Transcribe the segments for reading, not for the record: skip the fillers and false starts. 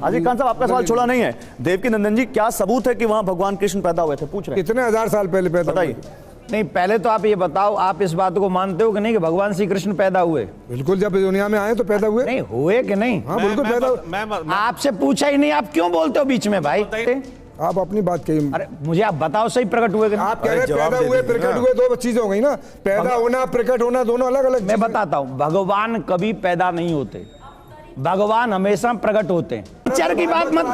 हाजी खान साहब, आपका सवाल छोड़ा नहीं है। देवकी नंदन जी, क्या सबूत है कि वहाँ भगवान कृष्ण पैदा हुए थे? पूछ रहे हैं। कितने हजार साल पहले पैदा बताइए। नहीं, पहले तो आप ये बताओ, आप इस बात को मानते हो कि नहीं कि भगवान श्री कृष्ण पैदा हुए? बिल्कुल, जब दुनिया में आए तो पैदा हुए। नहीं हुए कि नहीं? हाँ बिल्कुल पैदा हुए। आपसे पूछा ही नहीं, आप क्यों बोलते हो बीच में भाई? आप अपनी बात कहिए। अरे मुझे आप बताओ, सही प्रकट हुए कि नहीं? आप कह रहे पैदा हुए प्रकट हुए, दो चीजें हो गई ना। पैदा होना प्रकट होना दोनों अलग अलग। मैं बताता हूँ, भगवान कभी पैदा नहीं होते, भगवान हमेशा प्रकट होते हैं। पिक्चर की बात मत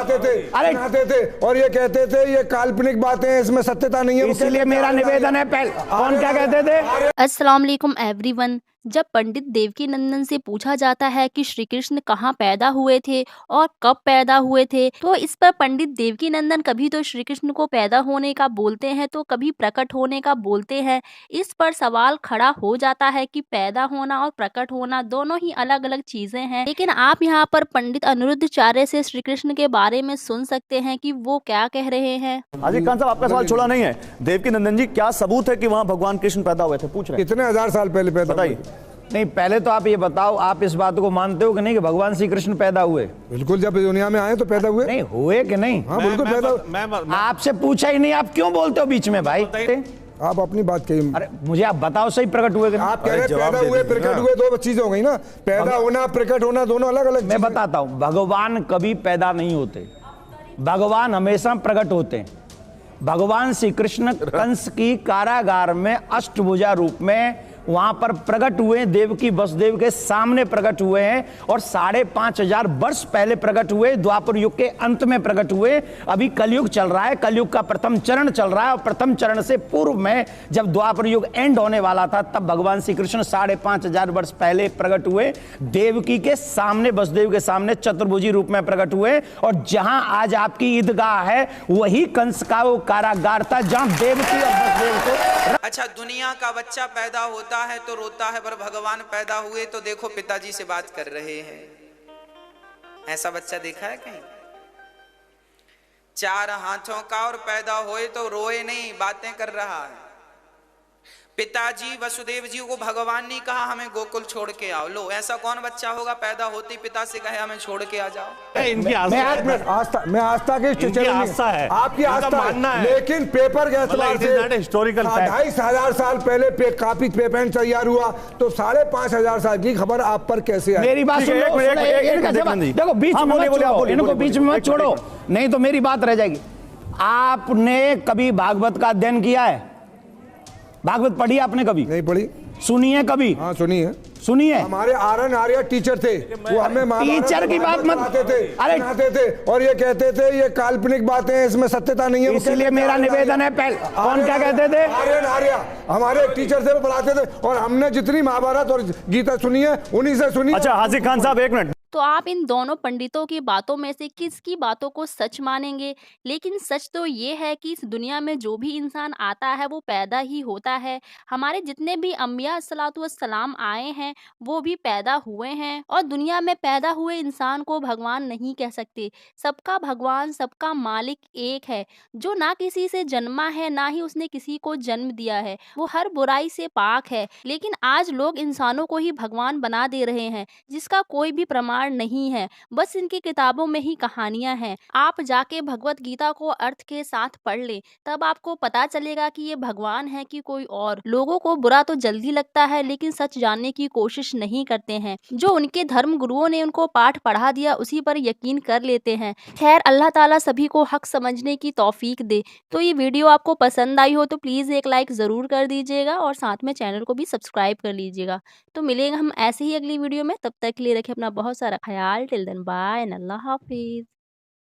अरे थे और ये कहते थे ये काल्पनिक बातें हैं, इसमें सत्यता नहीं है। इसलिए मेरा निवेदन है, कौन क्या कहते थे? अस्सलाम वालेकुम एवरीवन। जब पंडित देवकी नंदन से पूछा जाता है कि श्री कृष्ण कहाँ पैदा हुए थे और कब पैदा हुए थे, तो इस पर पंडित देवकी नंदन कभी तो श्री कृष्ण को पैदा होने का बोलते हैं तो कभी प्रकट होने का बोलते हैं। इस पर सवाल खड़ा हो जाता है कि पैदा होना और प्रकट होना दोनों ही अलग अलग चीजें हैं। लेकिन आप यहाँ पर पंडित अनिरुद्धाचार्य से श्री कृष्ण के बारे में सुन सकते हैं कि वो क्या कह रहे हैं। हाजी खान साहब, आपका सवाल छोड़ा नहीं है। देवकी नंदन जी, क्या सबूत है कि वहाँ भगवान कृष्ण पैदा हुए थे? पूछ रहे हैं। कितने हजार साल पहले पैदा? बताइए। नहीं, पहले तो आप ये बताओ, आप इस बात को मानते हो कि नहीं कि भगवान श्री कृष्ण पैदा हुए? बिल्कुल, जब दुनिया में आए तो पैदा हुए। नहीं हुए कि नहीं? हाँ बिल्कुल पैदा। आपसे पूछा ही नहीं, आप क्यों बोलते हो बीच में भाई? आप अपनी बात कहिए। अरे मुझे आप बताओ, सही प्रकट हुए कि नहीं? आप कह रहे पैदा हुए प्रकट हुए, दो चीजें हो गई ना। पैदा होना प्रकट होना दोनों अलग अलग। मैं बताता हूँ, भगवान कभी पैदा नहीं होते, भगवान हमेशा प्रकट होते हैं। भगवान श्री कृष्ण कंस की कारागार में अष्टभुजा रूप में वहां पर प्रकट हुए, देवकी वसुदेव के सामने प्रकट हुए हैं और 5,500 वर्ष पहले प्रकट हुए, द्वापर युग के अंत में प्रकट हुए। अभी कलयुग चल रहा है, कलयुग का प्रथम चरण चल रहा है और प्रथम चरण से पूर्व में जब द्वापर युग एंड होने वाला था तब भगवान श्री कृष्ण 5,500 वर्ष पहले प्रकट हुए, देवकी के सामने, वसुदेव के सामने चतुर्भुजी रूप में प्रकट हुए। और जहां आज आपकी ईदगाह है वही कंस का वो कारागार था जहां देवकी और वसुदेव को। अच्छा, दुनिया का बच्चा पैदा होता है तो रोता है, पर भगवान पैदा हुए तो देखो पिताजी से बात कर रहे हैं। ऐसा बच्चा देखा है कहीं? 4 हाथों का और पैदा होए तो रोए नहीं, बातें कर रहा है। पिताजी वसुदेव जी को भगवान ने कहा हमें गोकुल छोड़ के आओ। लो, ऐसा कौन बच्चा होगा पैदा होते ही पिता से कहे हमें छोड़ के आ जाओ? इनकी आस्था है, आपकी आस्था है, लेकिन पेपर के एतबार से हिस्टोरिकल 2,500 साल पहले काफी पेपर तैयार हुआ तो 5,500 साल की खबर आप पर कैसे आई? मेरी बात सुनो, देखो बीच में इनको बीच में मत छोड़ो, नहीं तो मेरी बात रह जाएगी। आपने कभी भागवत का अध्ययन किया है? भागवत पढ़ी आपने कभी? नहीं पढ़ी। सुनी है कभी? हाँ सुनी है। सुनी है। हमारे आर्यन आर्य टीचर थे, वो हमें टीचर की बात मत अरे थे और ये कहते थे ये काल्पनिक बातें हैं, इसमें सत्यता नहीं है। इसलिए मेरा निवेदन है, कौन क्या कहते थे? आर्यन आर्य हमारे टीचर थे, वो पढ़ाते थे और हमने जितनी महाभारत और गीता सुनी है उन्हीं से सुनी। अच्छा हाजी खान साहब, एक मिनट। तो आप इन दोनों पंडितों की बातों में से किसकी बातों को सच मानेंगे? लेकिन सच तो ये है कि इस दुनिया में जो भी इंसान आता है वो पैदा ही होता है। हमारे जितने भी अंबिया अस्सलाम आए हैं वो भी पैदा हुए हैं और दुनिया में पैदा हुए इंसान को भगवान नहीं कह सकते। सबका भगवान, सबका मालिक एक है, जो ना किसी से जन्मा है ना ही उसने किसी को जन्म दिया है। वो हर बुराई से पाक है। लेकिन आज लोग इंसानों को ही भगवान बना दे रहे हैं, जिसका कोई भी प्रमाण नहीं है, बस इनकी किताबों में ही कहानियां हैं। आप जाके भगवत गीता को अर्थ के साथ पढ़ लें, तब आपको पता चलेगा कि ये भगवान है कि कोई और। लोगों को बुरा तो जल्दी लगता है लेकिन सच जानने की कोशिश नहीं करते हैं। जो उनके धर्म गुरुओं ने उनको पाठ पढ़ा दिया उसी पर यकीन कर लेते हैं। खैर, अल्लाह ताला सभी को हक समझने की तौफीक दे। तो ये वीडियो आपको पसंद आई हो तो प्लीज एक लाइक जरूर कर दीजिएगा और साथ में चैनल को भी सब्सक्राइब कर लीजिएगा। तो मिलेंगे हम ऐसे ही अगली वीडियो में, तब तक के लिए रखें अपना बहुत सारा ख्याल। टिल देन बाय एंड अल्लाह हाफिज।